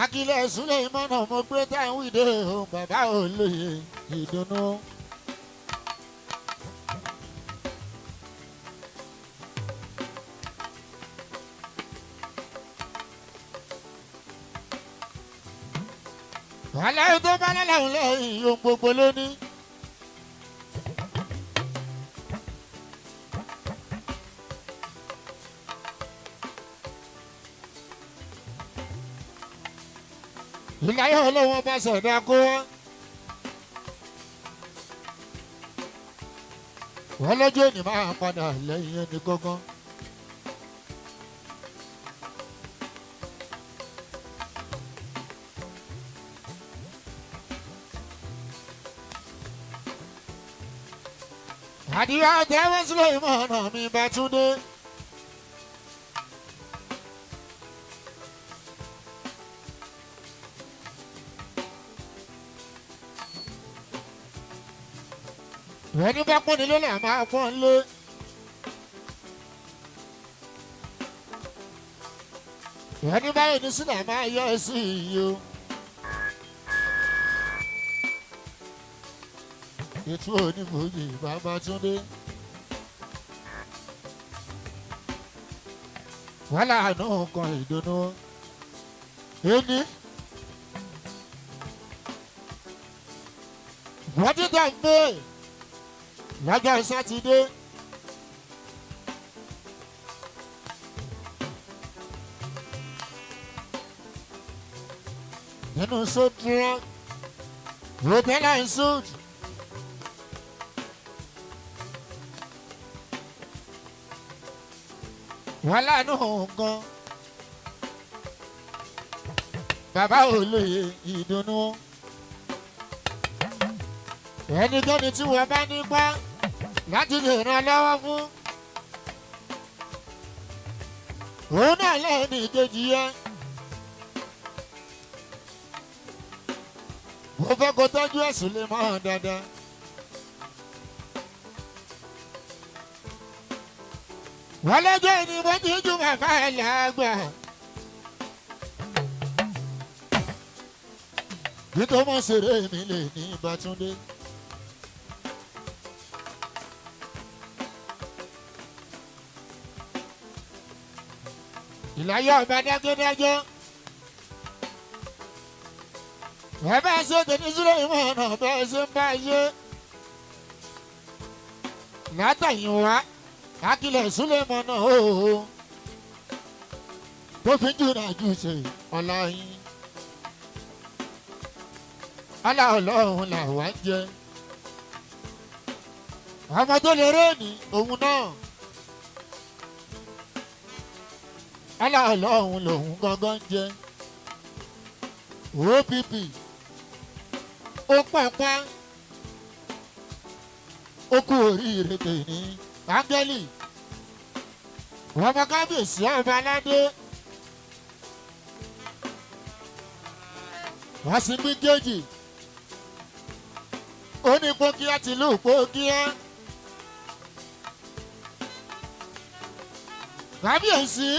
Akílẹ̀ Suleimana mo gbé táwọn ìdè o bàbá olóye ìdùnnú. Wàhálà tó bá lálẹ́ lẹ́yìn ohun gbogbo lónìí. Ìláyọ̀ olówó bá ṣẹ̀dá kó wá. Wọ́n lọ́jọ́ òní máa padà lẹ́yìn ẹni gángan. Àdìyà tẹ́wọ́ sílẹ̀ ìmọ̀ràn mi bá tún dé. Ẹni bá pọ́n nílé là máa pọ́n lé. Ẹni bá yẹ ní sílẹ̀ máa yọ sí iye o. Ètò onímọ̀ọ́yè bàbá Túndé. Wàhálà náà kan ìdùnnú. Ẹni. Wọ́n ti dà gbé. Lọ́jọ́ Sátidé. Nínú sódúró. Hotel and Suites. Wàhálà náà gan. Bàbá olóye ìdùnnú. Ẹnikẹ́ni tí wọ́n bá nípa láti lè ràn lọ́wọ́ fún. Òun náà lẹ́yìn ìkejì yẹn. Mo fẹ́ kó tọ́jú ẹ̀sùn lè mọ́ ọ́n dáadáa. Wọ́n lọ́jọ́ ìní mo ti jù bàbá ẹ̀ lágbà. Nítorí mo ṣeré mi lè ní Bátúndé. Ìláyọ̀ ọba dákẹ́dájọ́. Ẹ bá ṣe tèmi sílẹ̀ ìmọ̀ràn bẹ́ẹ̀ ṣe ń bá ṣe. Látàyìn wá, Akílẹ̀ Suleimana ooo. Tó fi ń jùlọ jù ṣe ọ̀la yín. Ọlá Ọlọ́run làwa ń jẹ. Ọmọ tó lè rẹ́ẹ̀nì òun náà. Ọlá Ọlọ́run lòun gangan jẹ. OPP ó pàpà ó kú oríire tèmi áńgẹ́lì ọmọ kábíyèsí ọba aládé wọ́n sì gbé kéjì ó ní Pókíá tìlú Pókíá kábíyèsí.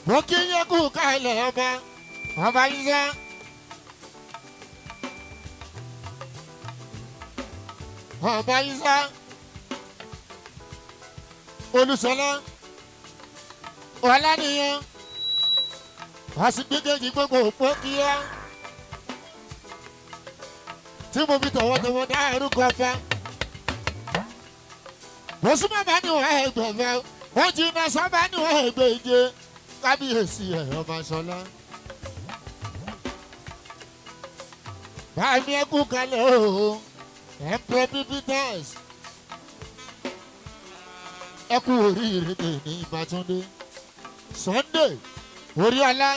Mo kí yín kú kalẹ̀ ọba Isa. Ọba Isa. Olúṣọlá. Ọláníyan. Àsìgbékejì gbogbo Pókíá. Tí mo fi tọ̀wọ̀tọ̀wọ̀ dá orúkọ fẹ́. Mo súnmọ́ bá níwọ̀n ẹgbẹ̀fẹ́. Wọ́n jí iná sábà níwọ̀n ẹgbẹ̀je. Kábíyèsí ọba Ṣọlá. Báyìí ẹ kú kalẹ̀ o, Emperor Bíbítẹ́s. Ẹ kú oríire tèmi Bátúndé. Sunday Oríọlá.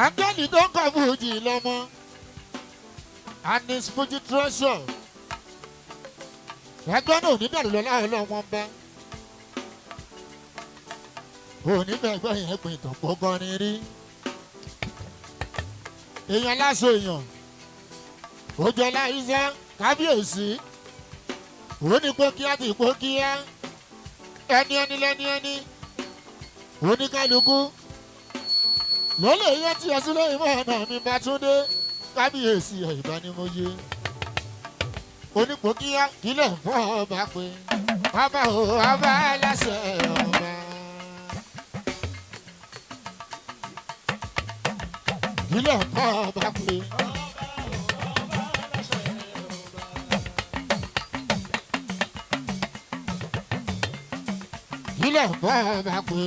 Áńgẹ́lì tó ń kọ́ fújì lọ́mọ. Anis Fuji Treasure. Ẹgbẹ́ náà ò ní bẹ̀rù lọ́la ọlọ́wọ́n bá. Òní bẹ̀gbẹ́ yẹn pin ìtàn gbọ́ngàn ni rí. Èèyàn láṣọ èèyàn. Òjòlá Isa kábíyèsí ó ní pókíá ti pókíá ẹni ẹni lẹ́ni ẹni oníkálukú ló lè yẹ tí ẹ sílẹ̀ ìmọ̀ ọ̀nà mi bá tún dé kábíyèsí ẹ̀ ìbánimọ̀yé onípòkíá kílẹ̀ fún ọba pé ọba ò ọba aláṣẹ ọba. kílẹ̀ fún ọba pé. kílẹ̀ fún ọba pé.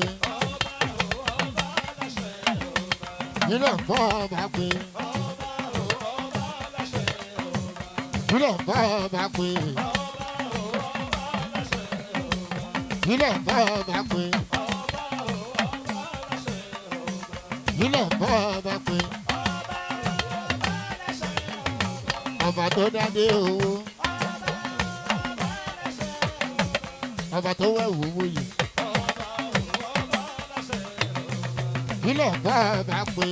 kílẹ̀ fún ọba pé. kílẹ̀ fún ọba pé. kílẹ̀ fún ọba pé. kílẹ̀ fún ọba pé. ọba tó dádé owó. ọba tó wẹ̀wù wòye. kílẹ̀ fún ọba pé.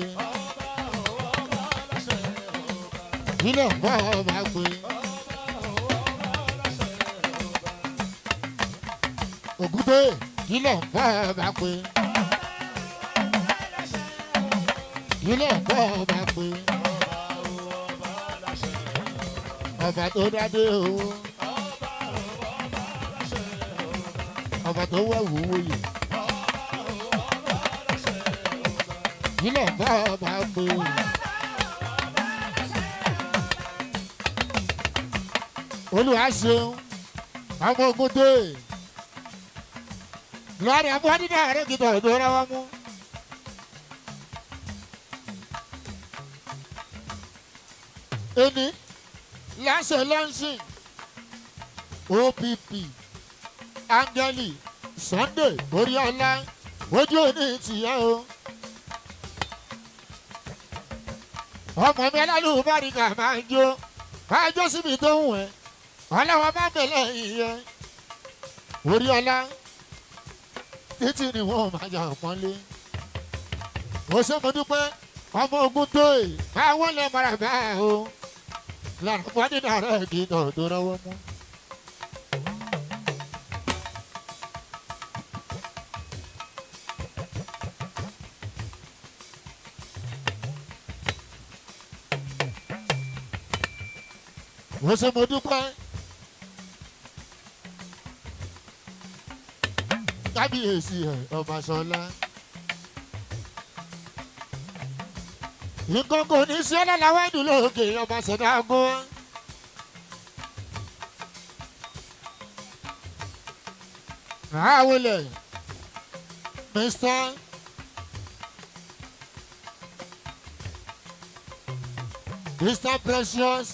kílẹ̀ fún ọba pé. ògúdé kílẹ̀ fún ọba pé. kílẹ̀ fún ọba pé. ọba tó dádé owó. ọba tó wẹ̀wù wòye. kílẹ̀ fún ọba pé. Olúwa ṣeun ọmọ ogun dé lọ́ọ̀rì abọ́dídá rẹ̀ kìtọ̀ ìdúró wọn mú. ẹni láṣẹ lọ́nsìn OPP Áńgẹ́lì Sunday Oríọlá ojú òní tìyẹ o. ọmọ mi alálùbáríkà máa ń jó síbi tó ń wẹ̀ ọlọ́wọ́ bá bẹ̀lẹ̀ ìyẹn Oríọlá títí ni wọ́n máa jà pọ́nlé. mo ṣe mo dúpẹ́ ọmọ ogun tó yìí máa wọlé mara bẹ́ẹ̀ o lára fún nínú àárẹ̀ kì í tọ̀ tó rọwọ́ mú. mo ṣe mo dúpẹ́ kábíyèsí ẹ̀ Ọbaṣọlá. nǹkan kò ní sí ọlọ́láwọ́ ìdúró òkè ọba ṣẹ̀dá ọgbọ́n. àwọlẹ̀ Mr. Precious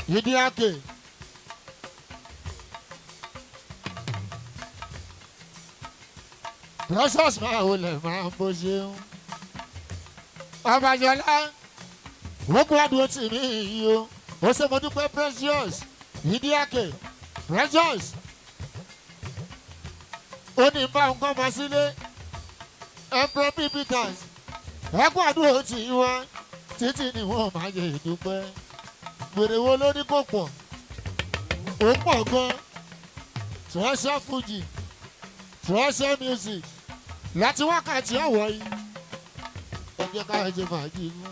Idiake. Precious máa wọlé máa ń bó ṣeun. Ọbaṣọlá wọ́n gbádùn tì mí yìí o. ó ṣe mo dúpẹ́ Precious Idiake. Precious ó ní bá nǹkan máa sílé. Emperor Peters ẹ gbádùn tì wọ́n títí ni wọ́n máa yẹ ìdúpẹ́. Gbèrè wo ló ní kò pọ̀? Ó pọ̀ gan. Treasure Fuji, Treasure Music láti wákàtí ọ̀wọ́ yìí. Ẹ jẹ́ ká ẹ jẹ́ fàájì mú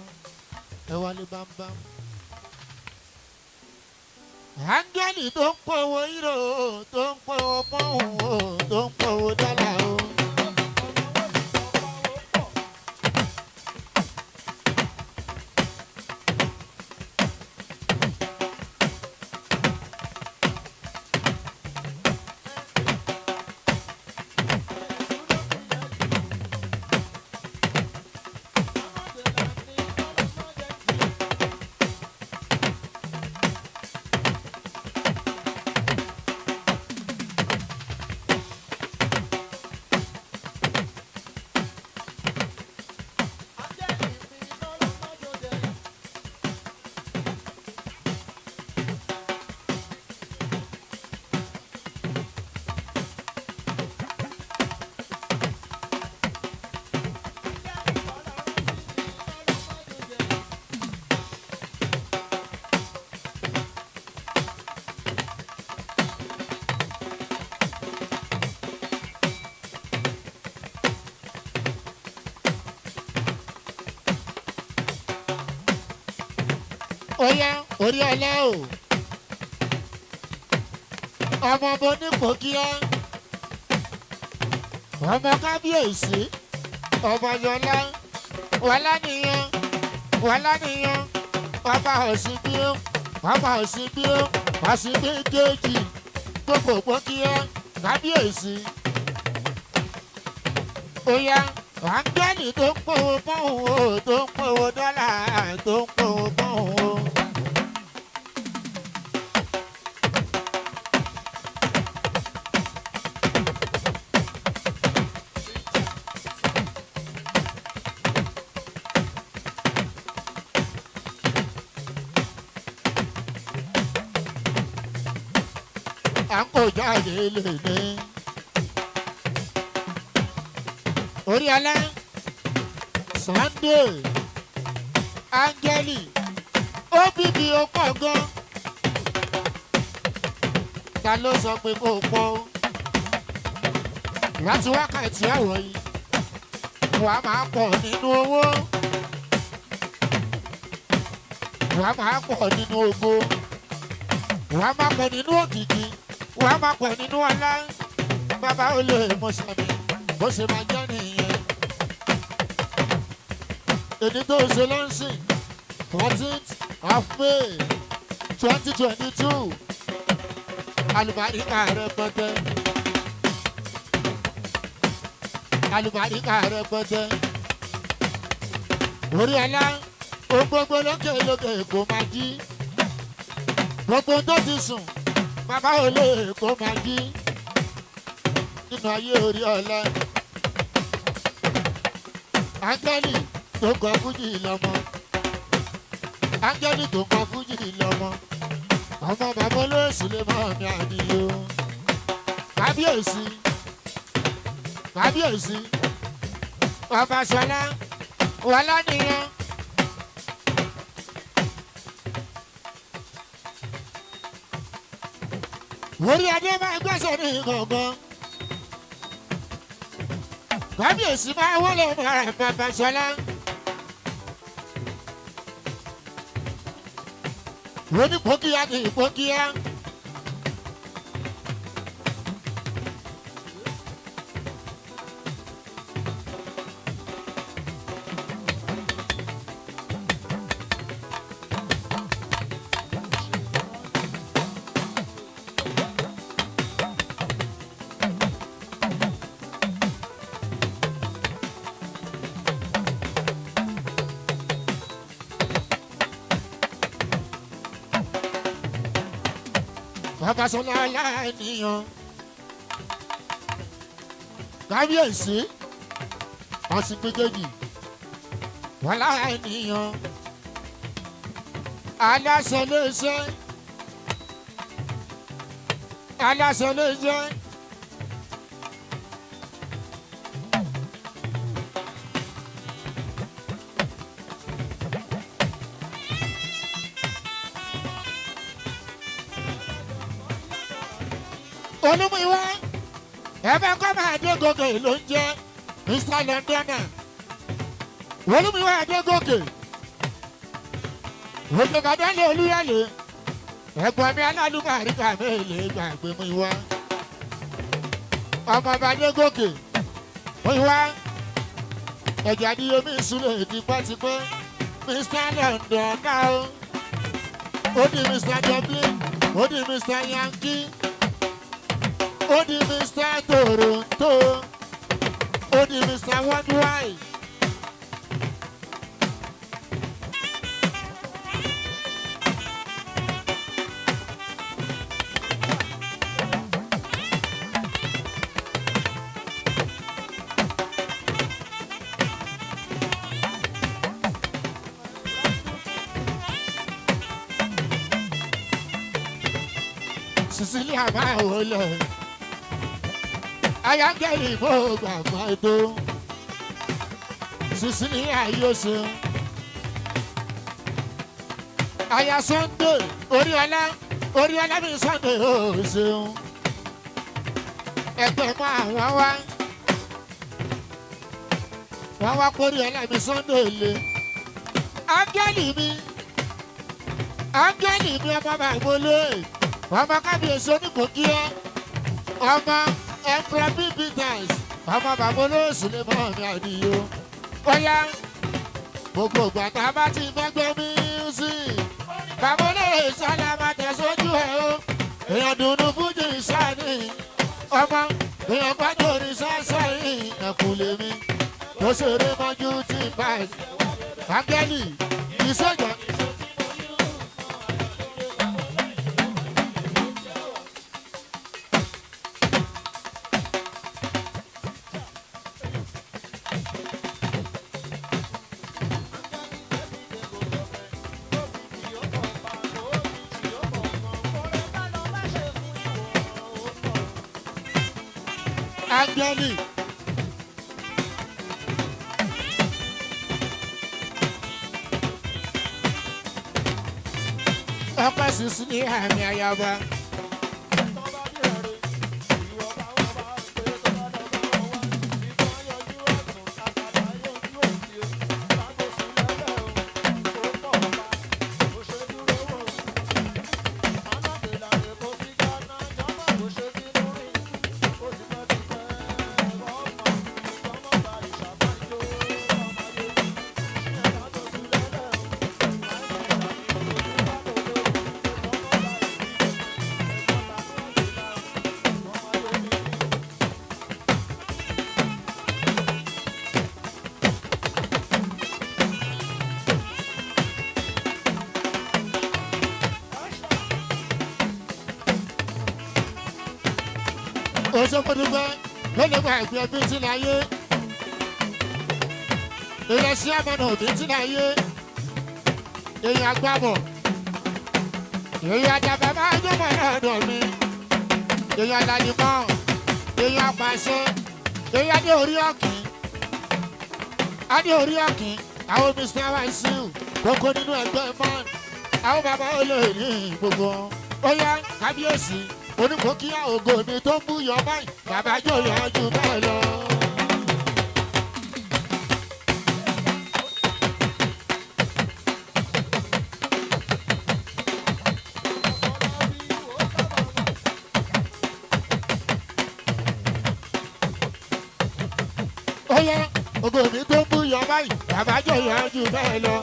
ẹ wálé bámbám. Áńgẹ́lì tó ń pọ̀ owó hírò tó ń pọ̀ owó pọ́ùn tó ń pọ̀ owó dọ́là o. Oya orí ọlá o ọmọ mo nípò kíá ọmọ kábíyèsí ọmọ yọlá wọlá nìyẹn ọba òsínbíó òsínbí kejì gbogbo kíá kábíyèsí. Oya áńgẹ́lì tó ń pòwó pọ́hùn o tó ń pòwó dọ́là tó ń pòwó pọ́hùn o. À ń kó jáde lè ní. Orí alẹ́ Sunday Áńgẹ́lì ó bíbí ó pọ̀ gan. Ta ló sọ pé kó pọ̀ o? Láti wákàtí àwọ̀ yìí wàá máa pọ̀ nínú owó, wàá máa pọ̀ nínú ògo, wàá máa pọ̀ nínú òkìkí, wàá máa pọ̀ nínú ọlá. Bàbá olóyè mọ̀ṣámi bó ṣe máa jẹ́ nìyẹn. Èdè tó ṣe ló ń sìn 14th of May 2022 àlùbáríkà rẹpẹtẹ orí ọlá ohun gbogbo lókè kò máa jí gbogbo tó ti sùn bàbá olóyè kò máa jí nínú ayé orí ọlá. Áńgẹ́lì tó kọ fújì lọ́mọ, áńgẹ́lì tó kọ fújì lọ́mọ, ọmọ bàbá olóòsì lè mọ mi àdìyó. Kábíyèsí ọba Ṣọlá wọlá nìyẹn. Orí adé máa gbẹ́sẹ̀ ní gbọ̀ngàn. Kábíyèsí máa wọlé bàbá Ṣọlá. Onípòkíyá ni ìpòkíyá. Bàbá Ṣọlá aláìníyàn. Kábíyèsí ọ̀sìn méjèèjì wọ́n láìníyàn. Aláṣẹ léṣe. Olúmúyìwá ẹ̀fẹ̀ kọ́ máa dé gòkè ló ń jẹ́ Mr. Londona. Olúmúyìwá Adégòkè òkè Ìbàdàn lé Olúyọ̀lé ẹ̀gbọ́n mi alálùbáríkà mélòó gbàgbé Múyìwá ọmọ ọba Adégòkè Múyìwá ẹ̀jẹ̀ adíyomi ìsúlẹ̀ tipẹ́tipẹ́ Mr. Londona ó di Mr. Dublin ó di Mr. Yankee. Ó di Mr. Toronto, ó di Mr. Worldwide. Cecilia máa wọlé. Ayángẹ́lì mo gbàgbọ́ ètò Cecilia yóò ṣe. Aya Sunday Oríọlá mi Sunday ó ṣeun. Ẹgbẹ́ máa wọ́n wá kóríọlá mi Sunday lé. Áńgẹ́lì mi áńgẹ́lì mi ọmọ bàbólé ọmọ kábíyèsí oníkòkí ẹ ọmọ emperor Peters ọmọ bàbólé òsùlẹ̀ mọ́ mi àdìyó ọ̀yá gbogbo ìgbà tá a bá ti fẹ́ gbé music bàbólé ìsọ̀lá máa tẹ̀sójú ẹ̀ o èèyàn dùnú fújì sáni ọmọ èèyàn gbájú orin sásọ yìí ẹ̀kúlé mi tó ṣeré mọ́jú tí báyìí áńgẹ́lì ìṣèjọ́. Áńgẹ́lì ọkọ̀ sísun ní àmì àyàbá. Osokodugbẹ lọ́lọ́gbà ẹ̀gbẹ́ ẹbí tí láyé èèyàn sí àmọ́nà òbí tí láyé èèyàn àgbàbọ̀ èèyàn àjàbá máa jọmọ lọ́dọ̀ mi èèyàn àlàyémọ́ èèyàn àpàṣẹ èèyàn adé orí ọ̀kìn àwọn Mr. Wasiu kókó nínú ẹgbẹ́ man àwọn bàbá olóyè gbogbo ó yá kábíyèsí oníkókíyà ògo mi tó ń búyọ báyìí bàbá yóò yọjú bẹ́ẹ̀ lọ. ó yá ògo mi tó ń búyọ báyìí bàbá yóò yọjú bẹ́ẹ̀ lọ.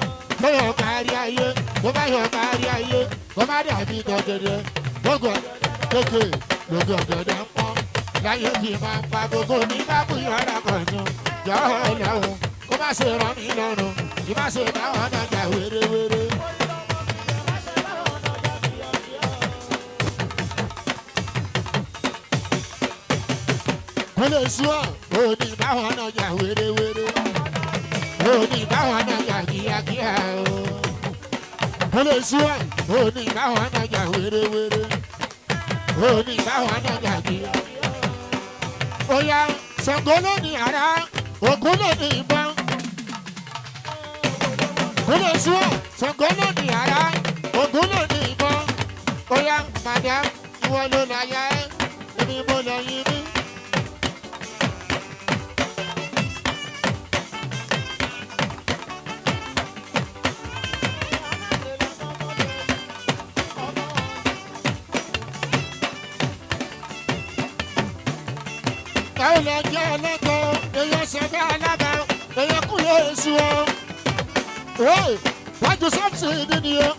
bóyá kárí ayé bó bá yọ kárí ayé kó má dàbí tọ̀gẹ̀dẹ̀ gbogbo kéèké lójú ọ̀gẹ̀dẹ̀ ń pọ́n láyé fi máa ń pa gbogbo ní bábú yọ̀ọ́dà kọ̀ọ̀tún yọ ọ́ lẹ́hùn kó má ṣe rán mi lọ́rùn kí má ṣe báwọn nájà wéréwéré. kó lè sú ọ̀ òní báwọn nájà wéréwéré òní báwọn nájà kíákíá o. kó lè sú ọ̀ òní báwọn nájà wéréwéré òní báwọn nájà kíá. ó yá Ṣàngó ló ní àrá Ògún ló ní ìbọn. kó lè sú ọ̀ Ṣàngó ló ní àrá Ògún ló ní ìbọn. ó yá madam ìwọ ló láyà ẹ́ èmi mo lọ yín rí. Káwọn lọ jẹ́ ẹlẹ́tọ̀ èèyàn ṣẹ̀fẹ́ alága èèyàn kúlẹ̀ èṣù o. wájú sọ́ọ̀sì nínú o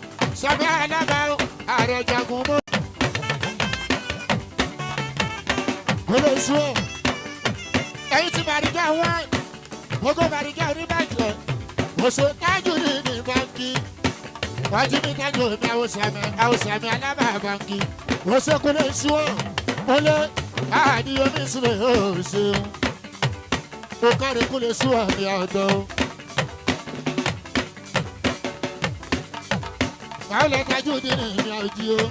ṣẹ̀fẹ́ alága ààrẹ jagun mọ́. kúlẹ̀ èṣù o. ẹ̀yin ti Bàrígà wá gbogbo Bàrígà oníbàjẹ́ oṣù tájù ní báńkì wájú mi tájù mi àwòsàmì alábàbáńkì oṣù kúlẹ̀ èṣù o. mo lé àdí omi sílẹ̀ ó ṣeun ó kárí kó lè sún àmì ọ̀dọ́. báwo lè tajú nínú ìrìn àjì o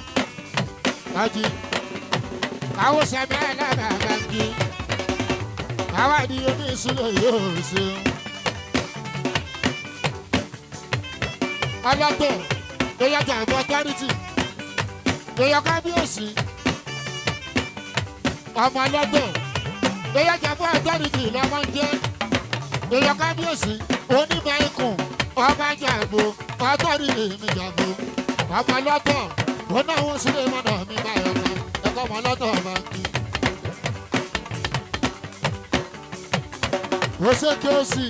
àjì àwọn sàmì alábàbàǹkì àwọn àdí omi sílẹ̀ ó ṣeun. ọlọ́tọ̀ èèyàn jàǹbọ̀ tẹ́rìtì èèyàn kábíyèsí ọmọ ọlọ́dọ̀ èèyàn jàǹbọ̀ tẹ́rìtì lọ́mọ ń jẹ́ èèyàn kábíyèsí onímọ̀ ikùn ọmọ jàǹbọ̀ ọtọ́rìtì mi jàǹbọ̀ ọmọ lọ́tọ̀ wọn náà wọ́n sílé mọ́nà mi báyọ̀ kan ẹ̀kọ́ ọmọ lọ́tọ̀ máa ń kí. ó ṣe kí ó sì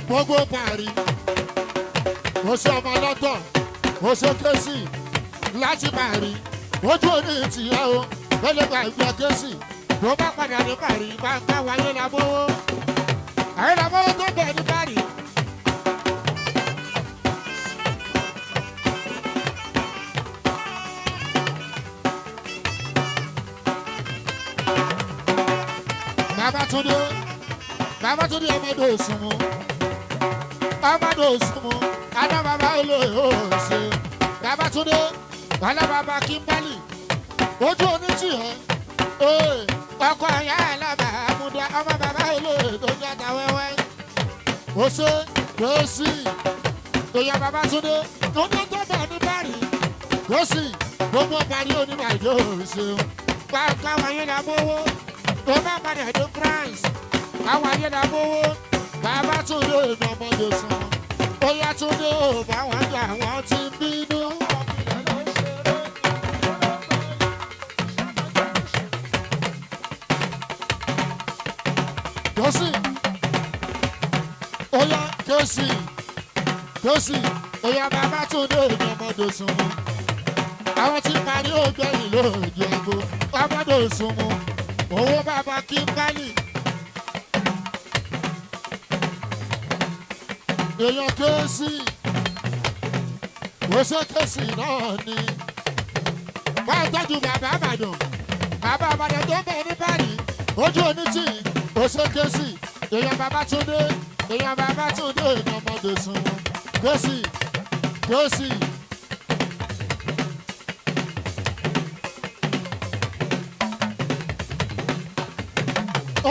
gbogbo parí ó ṣe ọmọ lọ́tọ̀ ó ṣe kí ó sì láti parí ojú òní tìyẹ́ o lọ́lẹ́ gba ìgbà kẹ́sì tó bá padà ní parí bá ń bá wáyé lábówó àyè lábówó tó bẹ̀ ní parí. Babatunde ọmọdé òsùnmù adá bàbá olóyè òsè Babatunde wàlá bàbá Kimbali ojú onítìyẹ ọkọ ẹ̀yà ẹ̀lábà àmúdá ọmọ bàbá olóyè tó játa wẹ́wẹ́ òsè kòsì èèyàn Babatunde tó ní tó bẹ̀ ní bari kòsì gbogbo parí onímọ̀-àjò òsè pàápàá wáyé làbówó tó bá padà dé France àwọn ayélujáfowó Babatunde ìnàmọ́dé sàn bóyá Túndé ò bá wọn jà wọ́n ti ń bínú. Kòsì óyá kòsì óyá Babatunde ìnàmọ́dé sàn àwọn tí parí ògbẹ́yìn lóòjì ẹ̀gbọ́ ọmọdé sùn mu owó bàbá Kimbali. èèyàn kẹ́sì wọ́sẹ̀ kẹ́sì náà ni wọ́n tọ́jú bàbá Ìbàdàn tó bẹ̀ ní báyìí ojú onítì wọ́sẹ̀ kẹ́sì èèyàn Babatunde èèyàn ọmọdé sùn kẹ́sì.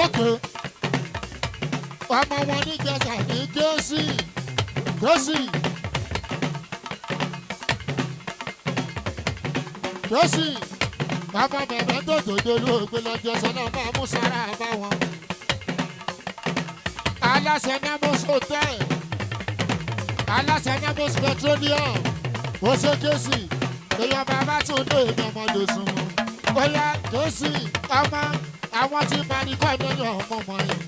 Okay. ọmọ wọn ní Ìjẹ̀ṣà ní kẹ́sì. bàbá bẹ̀rẹ̀ tó dòdò lóògbé lọ́jọ́ sọ́nà máa mú sára bá wọn. aláṣẹ Namos hotel aláṣẹ Namos petroleum ó ṣe kẹ́sì èèyàn Babatunde ìnàmọ́dé sùn ó yá kẹ́sì ọmọ àwọn tí máa ní kọ́ ẹ̀dẹ́yìn ọmọ ọmọ yẹn.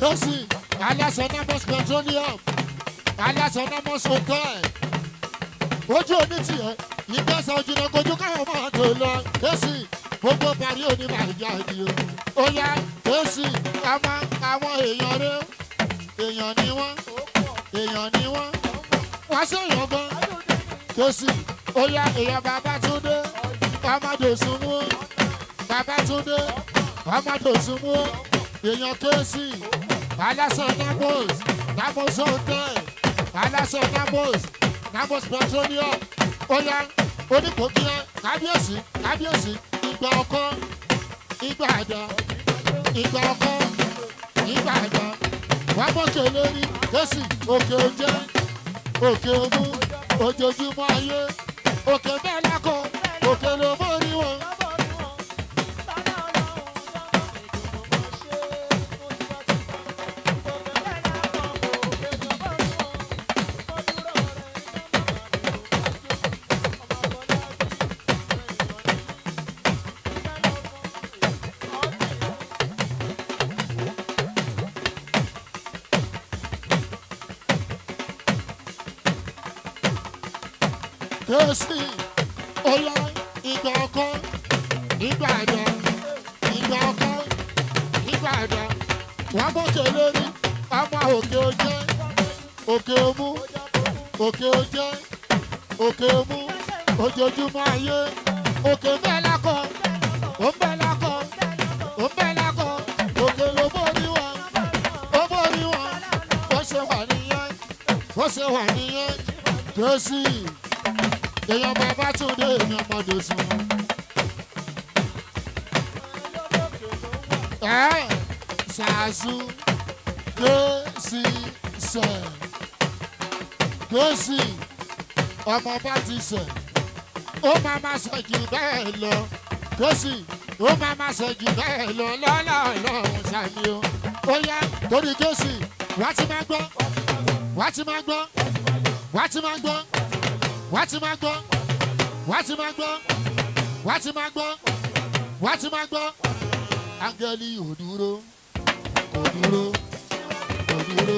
Kẹ́sì aláṣẹ Namos petroleum aláṣẹ Namos hotel ojú onítìyẹ ìgbésẹ̀ ojúná kojú káwọn máa tó lọ Kẹ́sì gbogbo parí onímọ̀ àìjà ìdí o ó yá Kẹ́sì ọmọ àwọn èèyàn rẹ èèyàn ni wọ́n wọ́n sèèyàn gan Kẹ́sì ó yá èèyàn Babatunde ọmọdé òsùnmù Babatunde ọmọdé òsùnmù èèyàn Kẹ́sì aláṣẹ Namos hotel aláṣẹ Namos petroleum ó yá oníkòkíyẹ kábíyèsí ìgbà ọkọ ìgbà àdá wọ́n mọ̀kè lórí Kẹ́sì òkè òjẹ́ òkè òmù ojoojúmọ́ ayé òkè bẹ́ẹ̀ lákọ̀ òkè ló mórí wọn. Kẹ́sì óyá ìgbà ọkọ ìgbà àdá wọ́n mọ̀kè lórí ọmọ òkè òjẹ́ òkè òmù ojoojúmọ́ ayé òkè bẹ́ẹ̀ lákọ̀ òkè ló mórí wọn ó ṣe wà nìyẹn Kẹ́sì èèyàn Babatunde ìnàmọ́dé sùn. Ṣàṣù Kẹ́sì sẹ̀ Kẹ́sì ọmọ bá ti sẹ̀ ó máa ma sọ jù bẹ́ẹ̀ lọ Kẹ́sì ó máa ma sọ jù bẹ́ẹ̀ lọ lọ́la ọlọ́run sàmì o. Ó yá torí Jésù wá ti máa gbọ́ wá ti máa gbọ́ wá ti máa gbọ́ wá ti máa gbọ́ wá ti máa gbọ́ wá ti máa gbọ́ wá ti máa gbọ́. Áńgẹ́lì ò dúró kò dúró kò dúró.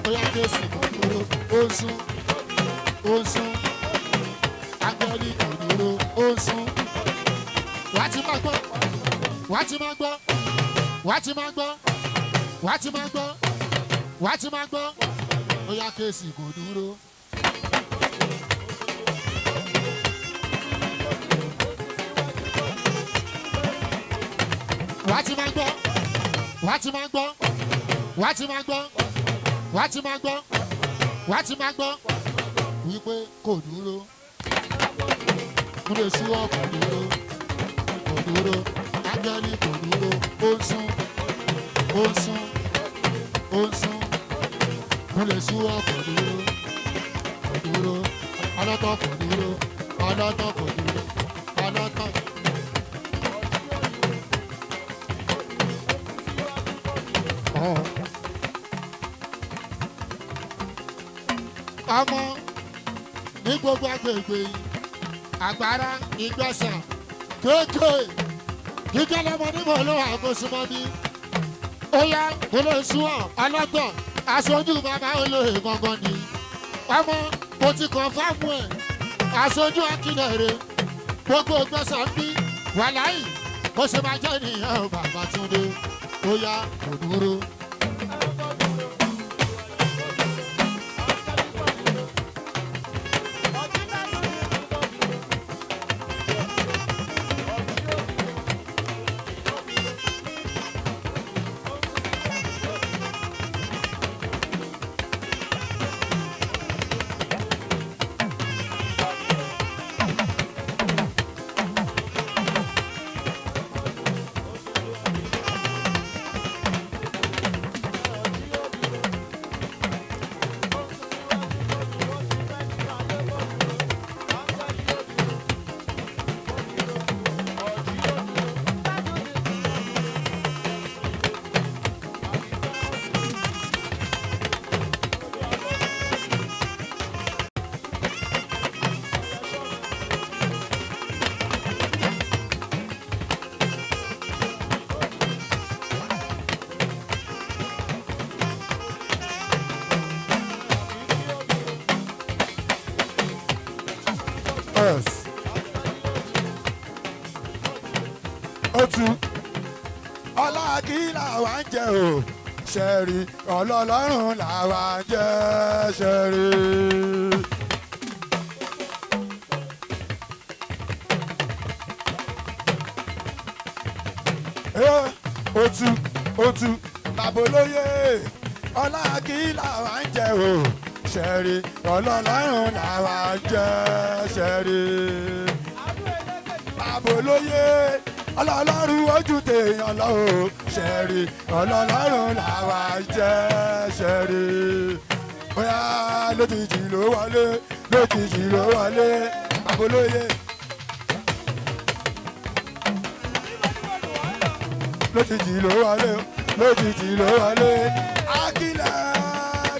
Ó yá Jésù kò dúró ó ń sún ó ń sún. Áńgẹ́lì kò dúró ó ń sún. Wá ti máa gbọ́ wá ti máa gbọ́ wá ti máa gbọ́ wá ti máa gbọ́ wá ti máa gbọ́. Ó yá Jésù kò dúró. Wá ti máa gbọ́ wá ti máa gbọ́ wá ti máa gbọ́ wá ti máa gbọ́ wá ti máa gbọ́ wípé kò dúró. Múlẹ̀ sí ọ̀ kò dúró kò dúró. Áńgẹ́lì kò dúró ó ń sún ó ń sún ó ń sún. Múlẹ̀ sí ọ̀ kò dúró kò dúró. Ọlọ́tọ̀ kò dúró ọlọ́tọ̀ kò dúró ọlọ́tọ̀. Ọmọ ní gbogbo agbègbè àgbàrá ìgbésẹ̀ kéèké kíkẹ́ lọ́mọ níbo ló wà kó súnmọ́ bí. Ó yá olóṣùwọ̀n ọlọ́tọ̀ aṣojú bàbá olóyè gangan ni. Ọmọ mo ti kàn fáàmù ẹ̀ aṣojú akínẹ̀rẹ̀ gbogbo ìgbésẹ̀ ń bí wàláyì bó ṣe máa jẹ́ nìyẹn ò bàbá Túndé. Ó yá kò dúró. Otu ọlá kí làwa ń jẹ o ṣẹ̀rí ọlọ́lọ́run làwa ń jẹ ṣẹ̀rí. Otu babolóye ọlá kí làwa ń jẹ o ṣẹ̀rí ọlọ́lọ́run làwa ń jẹ ṣẹ̀rí. Babolóye ọlọ́lọ́run ojú tèèyàn lọ o ṣẹ̀rí ọlọ́lọ́run làwa jẹ́ ṣẹ̀rí. Bóyá lójijì ló wọlé lójijì ló wọlé babolóye. Lójijì ló wọlé lójijì ló wọlé. Akílẹ̀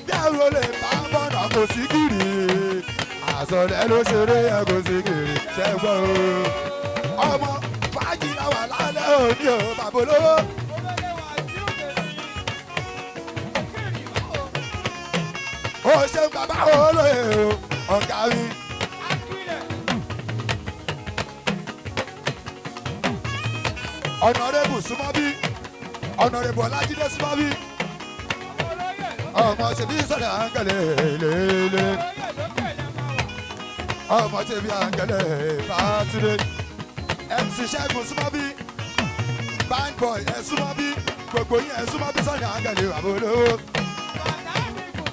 bí àwọn olè bá ń bọ̀nà kò sí kiri. Àsọlẹ̀ ló ṣeré ẹ̀ kò sí kiri ṣẹ́gbọ́n o. Ọmọ fàájì làwà lálẹ́ òní o babolówó. Ó ṣe bàbá olóye o ọ̀gá mi. Ọ̀nàrẹ́bù súnmọ́ bí ọ̀nàrẹ́bù Ọlájídé súnmọ́ bí. Ọmọ ṣe bí sọ̀rọ̀ àǹgẹ̀lẹ̀ lélẹ̀. Ọmọ ṣe bí àǹgẹ̀lẹ̀ bá túnde. MC Ṣẹ́gun súnmọ́ bí band boy ẹ̀ súnmọ́ bí gbogbo yín ẹ̀ súnmọ́ bí Sunday àǹgẹ̀lẹ̀ babolówó.